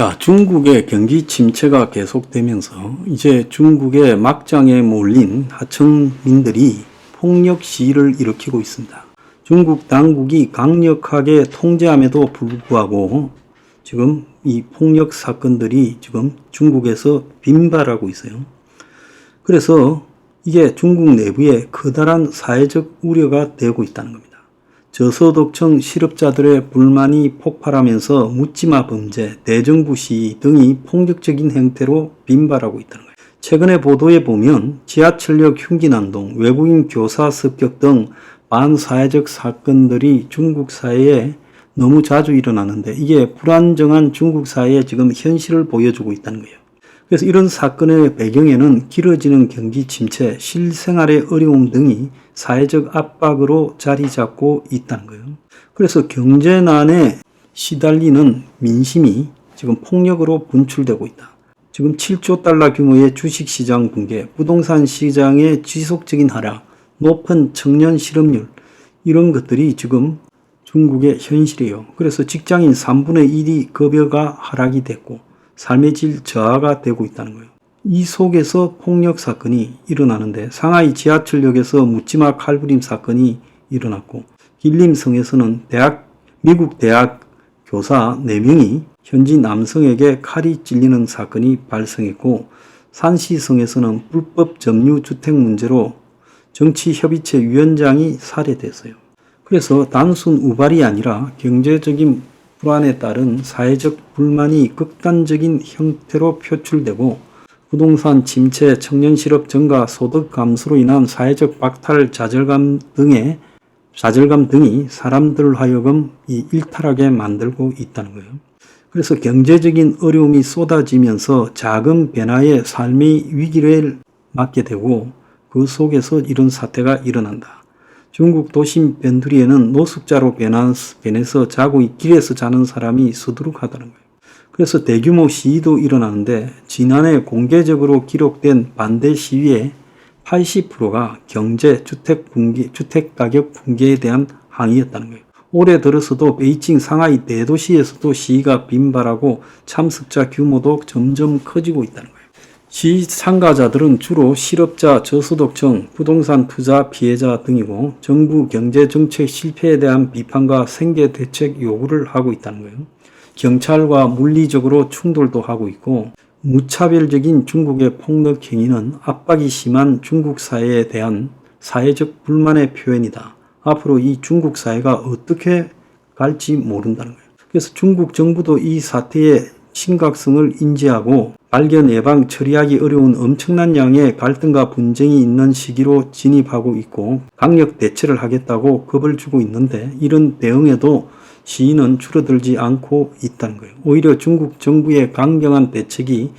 자, 중국의 경기 침체가 계속되면서 이제 중국의 막장에 몰린 하청민들이 폭력 시위를 일으키고 있습니다. 중국 당국이 강력하게 통제함에도 불구하고 지금 이 폭력 사건들이 지금 중국에서 빈발하고 있어요. 그래서 이게 중국 내부에 커다란 사회적 우려가 되고 있다는 겁니다. 저소득층 실업자들의 불만이 폭발하면서 묻지마 범죄, 대정부 시위 등이 폭력적인 형태로 빈발하고 있다는 거예요. 최근의 보도에 보면 지하철역 흉기난동, 외국인 교사 습격 등 반사회적 사건들이 중국 사회에 너무 자주 일어나는데 이게 불안정한 중국 사회의 지금 현실을 보여주고 있다는 거예요. 그래서 이런 사건의 배경에는 길어지는 경기 침체, 실생활의 어려움 등이 사회적 압박으로 자리 잡고 있다는 거예요. 그래서 경제난에 시달리는 민심이 지금 폭력으로 분출되고 있다. 지금 7조 달러 규모의 주식시장 붕괴, 부동산 시장의 지속적인 하락, 높은 청년 실업률 이런 것들이 지금 중국의 현실이에요. 그래서 직장인 3분의 1이 급여가 하락이 됐고 삶의 질 저하가 되고 있다는 거예요. 이 속에서 폭력 사건이 일어나는데 상하이 지하철역에서 묻지마 칼부림 사건이 일어났고 길림성에서는 미국 대학 교사 4명이 현지 남성에게 칼이 찔리는 사건이 발생했고 산시성에서는 불법 점유주택 문제로 정치협의체 위원장이 살해됐어요. 그래서 단순 우발이 아니라 경제적인 불안에 따른 사회적 불만이 극단적인 형태로 표출되고 부동산 침체, 청년 실업 증가, 소득 감소로 인한 사회적 박탈, 좌절감 등이 사람들 하여금 일탈하게 만들고 있다는 거예요. 그래서 경제적인 어려움이 쏟아지면서 작은 변화에 삶의 위기를 맞게 되고 그 속에서 이런 사태가 일어난다. 중국 도심 변두리에는 노숙자로 변해서 자고 길에서 자는 사람이 수두룩하다는 거예요. 그래서 대규모 시위도 일어나는데 지난해 공개적으로 기록된 반대 시위의 80%가 경제, 주택 가격 붕괴에 대한 항의였다는 거예요. 올해 들어서도 베이징, 상하이 대도시에서도 시위가 빈발하고 참석자 규모도 점점 커지고 있다는 거예요. 시위 참가자들은 주로 실업자, 저소득층, 부동산 투자 피해자 등이고 정부 경제정책 실패에 대한 비판과 생계 대책 요구를 하고 있다는 거예요. 경찰과 물리적으로 충돌도 하고 있고 무차별적인 중국의 폭력 행위는 압박이 심한 중국 사회에 대한 사회적 불만의 표현이다. 앞으로 이 중국 사회가 어떻게 갈지 모른다는 거예요. 그래서 중국 정부도 이 사태의 심각성을 인지하고 발견, 예방, 처리하기 어려운 엄청난 양의 갈등과 분쟁이 있는 시기로 진입하고 있고 강력 대처를 하겠다고 겁을 주고 있는데 이런 대응에도 시위는 줄어들지 않고 있다는 거예요. 오히려 중국 정부의 강경한 대책이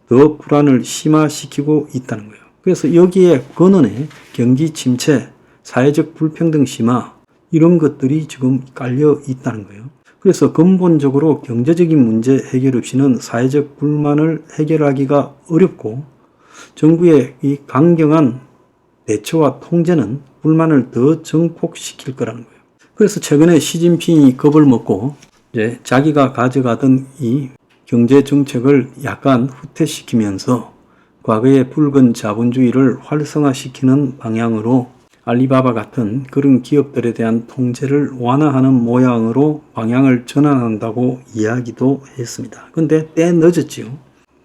더 불안을 심화시키고 있다는 거예요. 그래서 여기에 근원에 경기 침체, 사회적 불평등 심화 이런 것들이 지금 깔려 있다는 거예요. 그래서 근본적으로 경제적인 문제 해결 없이는 사회적 불만을 해결하기가 어렵고 정부의 이 강경한 대처와 통제는 불만을 더 증폭시킬 거라는 거예요. 그래서 최근에 시진핑이 겁을 먹고 이제 자기가 가져가던 이 경제 정책을 약간 후퇴시키면서 과거의 붉은 자본주의를 활성화시키는 방향으로 알리바바 같은 그런 기업들에 대한 통제를 완화하는 모양으로 방향을 전환한다고 이야기도 했습니다. 근데 때 늦었지요.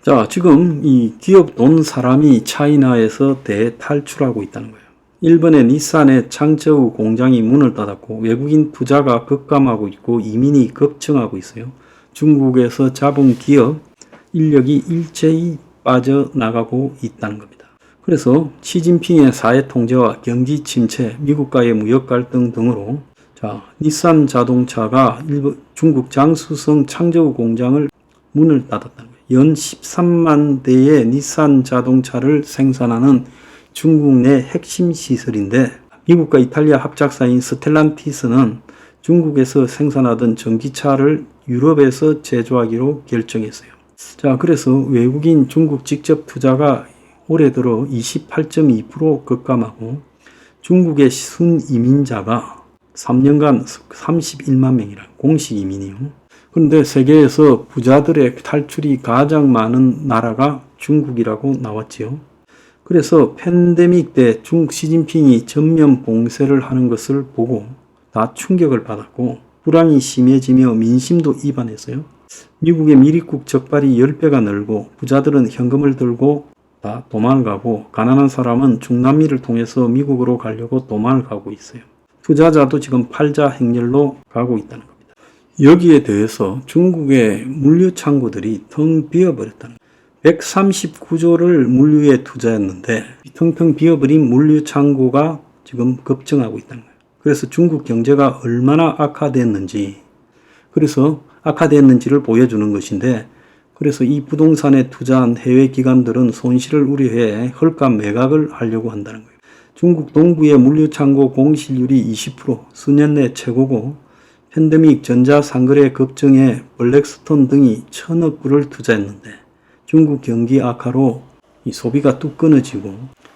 자, 지금 이 기업 돈 사람이 차이나에서 대탈출하고 있다는 거예요. 일본의 닛산의 창저우 공장이 문을 닫았고 외국인 투자가 급감하고 있고 이민이 급증하고 있어요. 중국에서 잡은 기업 인력이 일제히 빠져나가고 있다는 겁니다. 그래서 시진핑의 사회 통제와 경기 침체, 미국과의 무역 갈등 등으로 닛산 자동차가 중국 장수성 창저우 공장을 문을 닫았다는 거예요. 연 13만 대의 닛산 자동차를 생산하는 중국 내 핵심 시설인데 미국과 이탈리아 합작사인 스텔란티스는 중국에서 생산하던 전기차를 유럽에서 제조하기로 결정했어요. 자, 그래서 외국인 중국 직접 투자가 올해 들어 28.2% 급감하고 중국의 순이민자가 3년간 31만 명이라 공식 이민이요. 그런데 세계에서 부자들의 탈출이 가장 많은 나라가 중국이라고 나왔지요. 그래서 팬데믹 때 중국 시진핑이 전면 봉쇄를 하는 것을 보고 다 충격을 받았고 불안이 심해지며 민심도 이반했어요. 미국의 미립국 적발이 10배가 늘고 부자들은 현금을 들고 다 도망을 가고 가난한 사람은 중남미를 통해서 미국으로 가려고 도망을 가고 있어요. 투자자도 지금 팔자 행렬로 가고 있다는 겁니다. 여기에 대해서 중국의 물류 창고들이 텅 비어버렸다는 거예요. 139조를 물류에 투자했는데 텅텅 비어버린 물류 창고가 지금 급증하고 있다는 거예요. 그래서 중국 경제가 얼마나 악화됐는지를 보여주는 것인데, 그래서 이 부동산에 투자한 해외 기관들은 손실을 우려해 헐값 매각을 하려고 한다는 거예요. 중국 동부의 물류 창고 공실률이 20%, 수년 내 최고고 팬데믹 전자상거래 급증에 블랙스톤 등이 1,000억 불을 투자했는데 중국 경기 악화로 이 소비가 뚝 끊어지고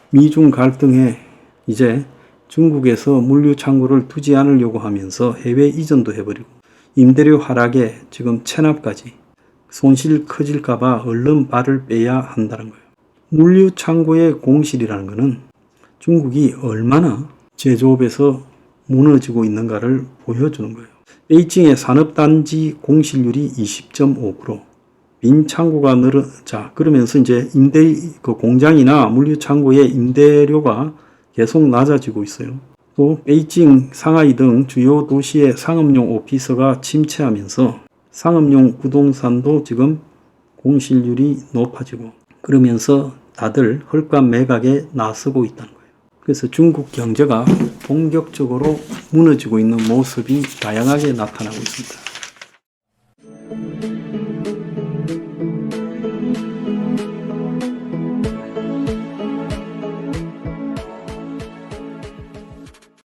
미중 갈등에 이제 중국에서 물류 창고를 두지 않으려고 하면서 해외 이전도 해버리고 임대료 하락에 지금 체납까지 손실 커질까봐 얼른 발을 빼야 한다는 거예요. 물류 창고의 공실이라는 것은 중국이 얼마나 제조업에서 무너지고 있는가를 보여주는 거예요. 베이징의 산업단지 공실률이 20.5%. 빈 창고가 그러면서 이제 공장이나 물류 창고의 임대료가 계속 낮아지고 있어요. 또 베이징, 상하이 등 주요 도시의 상업용 오피스가 침체하면서 상업용 부동산도 지금 공실률이 높아지고 그러면서 다들 헐값 매각에 나서고 있다는 거예요. 그래서 중국 경제가 본격적으로 무너지고 있는 모습이 다양하게 나타나고 있습니다.